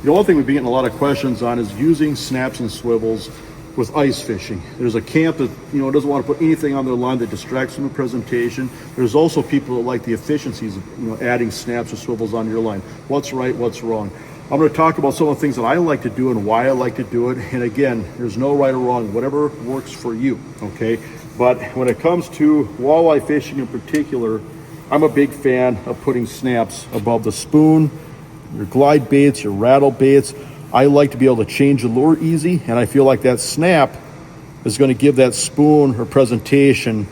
The only thing we've been getting a lot of questions on is using snaps and swivels with ice fishing. There's a camp that doesn't want to put anything on their line that distracts from the presentation. There's also people that like the efficiencies of adding snaps or swivels on your line. What's right, what's wrong? I'm going to talk about some of the things that I like to do and why I like to do it. And again, there's no right or wrong, whatever works for you, okay? But when it comes to walleye fishing in particular, I'm a big fan of putting snaps above the spoon, your glide baits, your rattle baits. I like to be able to change the lure easy, and I feel like that snap is going to give that spoon or presentation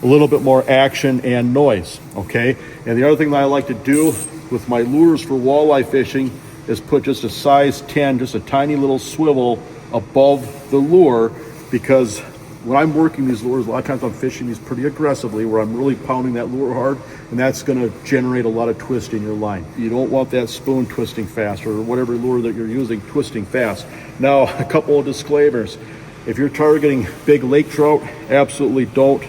a little bit more action and noise, okay? And the other thing that I like to do with my lures for walleye fishing is put just a size 10, just a tiny little swivel above the lure, because when I'm working these lures, a lot of times I'm fishing these pretty aggressively where I'm really pounding that lure hard, and that's going to generate a lot of twist in your line. You don't want that spoon twisting fast, or whatever lure that you're using twisting fast. Now, a couple of disclaimers. If you're targeting big lake trout, absolutely don't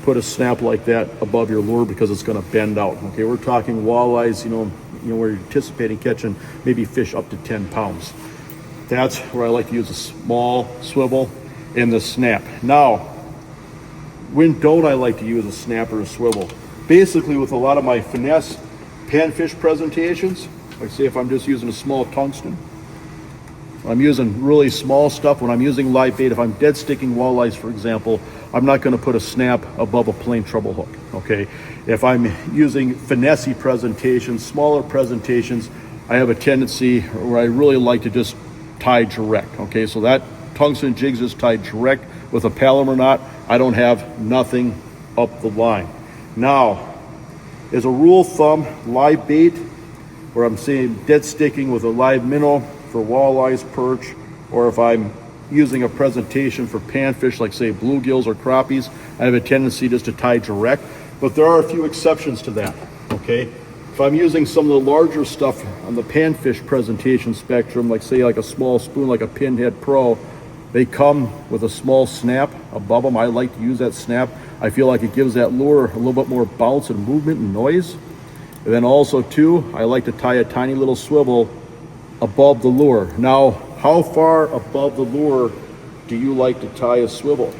put a snap like that above your lure, because it's going to bend out. Okay, we're talking walleyes, where you're anticipating catching maybe fish up to 10 pounds. That's where I like to use a small swivel and the snap. Now, when don't I like to use a snap or a swivel? Basically, with a lot of my finesse panfish presentations, like say if I'm just using a small tungsten, I'm using really small stuff. When I'm using live bait, if I'm dead sticking walleyes, for example, I'm not going to put a snap above a plain treble hook, okay? If I'm using finesse presentations, smaller presentations, I have a tendency where I really like to just tie direct, okay? So that tungsten jigs is tied direct with a Palomar knot. I don't have nothing up the line. Now, as a rule of thumb, live bait, where I'm saying dead sticking with a live minnow for walleyes, perch, or if I'm using a presentation for panfish like say bluegills or crappies, I have a tendency just to tie direct. But there are a few exceptions to that, okay? If I'm using some of the larger stuff on the panfish presentation spectrum, like say like a small spoon like a Pinhead Pro, they come with a small snap above them. I like to use that snap. I feel like it gives that lure a little bit more bounce and movement and noise. And then also too, I like to tie a tiny little swivel above the lure. Now, how far above the lure do you like to tie a swivel?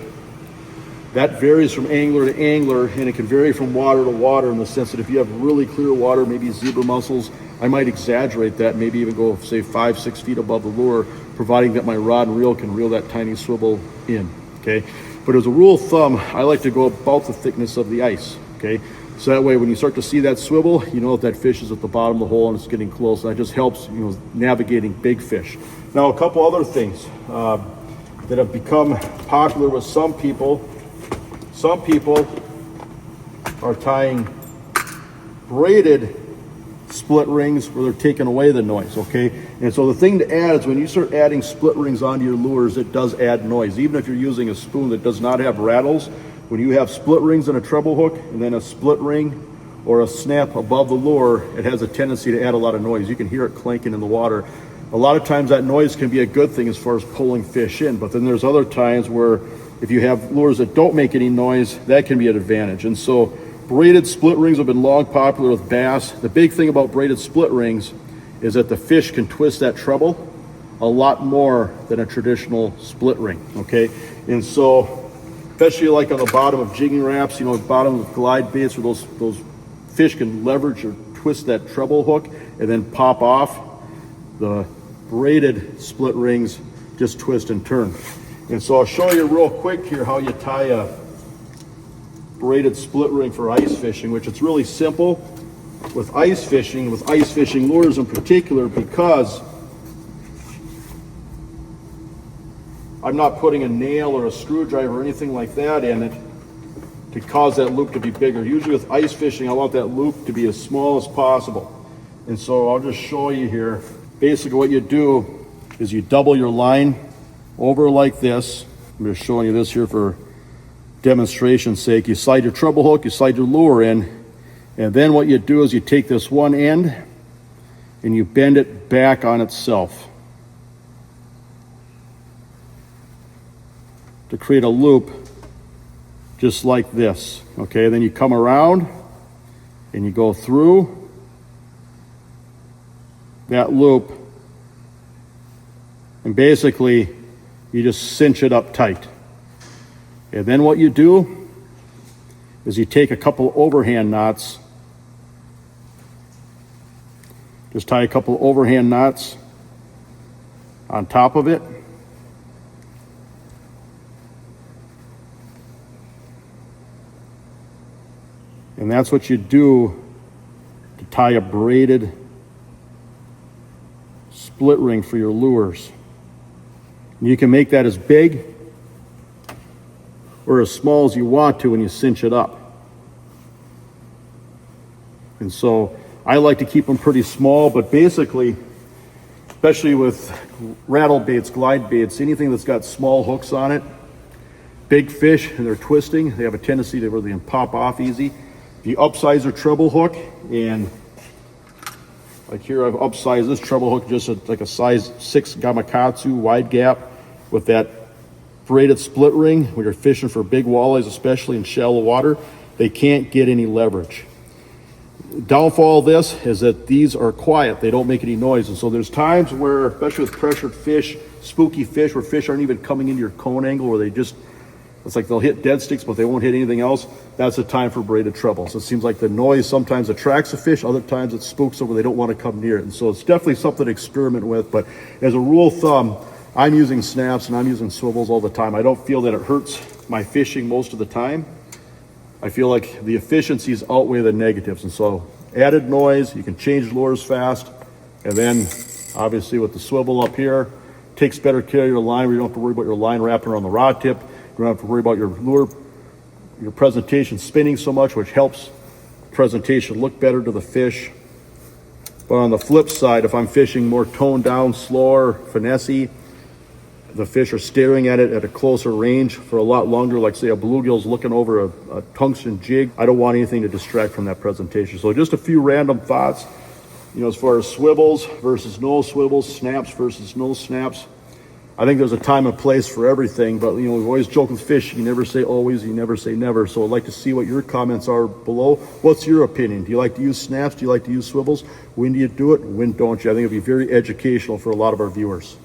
That varies from angler to angler, and it can vary from water to water, in the sense that if you have really clear water, maybe zebra mussels, I might exaggerate that, maybe even go say 5-6 feet above the lure, providing that my rod and reel can reel that tiny swivel in, okay? But as a rule of thumb, I like to go about the thickness of the ice, okay? So that way when you start to see that swivel, you know that fish is at the bottom of the hole and it's getting close. And that just helps, navigating big fish. Now, a couple other things that have become popular with some people. Some people are tying braided split rings where they're taking away the noise, okay? And so the thing to add is when you start adding split rings onto your lures, it does add noise. Even if you're using a spoon that does not have rattles, when you have split rings and a treble hook and then a split ring or a snap above the lure, it has a tendency to add a lot of noise. You can hear it clanking in the water. A lot of times that noise can be a good thing as far as pulling fish in, but then there's other times where if you have lures that don't make any noise, that can be an advantage. And so braided split rings have been long popular with bass. The big thing about braided split rings is that the fish can twist that treble a lot more than a traditional split ring, okay? And so, especially like on the bottom of jigging wraps, bottom of glide baits, where those fish can leverage or twist that treble hook and then pop off, the braided split rings just twist and turn. And so I'll show you real quick here how you tie a braided split ring for ice fishing, which it's really simple with ice fishing lures in particular, because I'm not putting a nail or a screwdriver or anything like that in it to cause that loop to be bigger. Usually with ice fishing, I want that loop to be as small as possible. And so I'll just show you here. Basically what you do is you double your line over like this. I'm just showing you this here for demonstration's sake. You slide your treble hook, you slide your lure in, and then what you do is you take this one end and you bend it back on itself to create a loop just like this, okay? Then you come around and you go through that loop And basically, you just cinch it up tight. And then what you do is you take a couple overhand knots, just tie a couple overhand knots on top of it. And that's what you do to tie a braided split ring for your lures. And you can make that as big or as small as you want to when you cinch it up. And so I like to keep them pretty small, but basically, especially with rattle baits, glide baits, anything that's got small hooks on it, big fish and they're twisting, they have a tendency to where they can pop off easy. If you upsize your treble hook, and like here I've upsized this treble hook just like a size 6 Gamakatsu wide gap with that braided split ring. When you're fishing for big walleyes, especially in shallow water, they can't get any leverage. Downfall of this is that these are quiet, they don't make any noise. And so there's times where, especially with pressured fish, spooky fish, where fish aren't even coming into your cone angle, where they just, it's like they'll hit dead sticks, but they won't hit anything else. That's the time for braided trebles. It seems like the noise sometimes attracts the fish, other times it spooks them where they don't want to come near it. And so it's definitely something to experiment with. But as a rule of thumb, I'm using snaps and I'm using swivels all the time. I don't feel that it hurts my fishing most of the time. I feel like the efficiencies outweigh the negatives. And so added noise, you can change lures fast. And then obviously with the swivel up here, takes better care of your line where you don't have to worry about your line wrapping around the rod tip. You don't have to worry about your lure, your presentation spinning so much, which helps presentation look better to the fish. But on the flip side, if I'm fishing more toned down, slower, finessey, the fish are staring at it at a closer range for a lot longer, like say a bluegill's looking over a tungsten jig. I don't want anything to distract from that presentation. So just a few random thoughts, as far as swivels versus no swivels, snaps versus no snaps. I think there's a time and place for everything, but we always joke with fish, you never say always, you never say never. So I'd like to see what your comments are below. What's your opinion? Do you like to use snaps? Do you like to use swivels? When do you do it? When don't you? I think it'd be very educational for a lot of our viewers.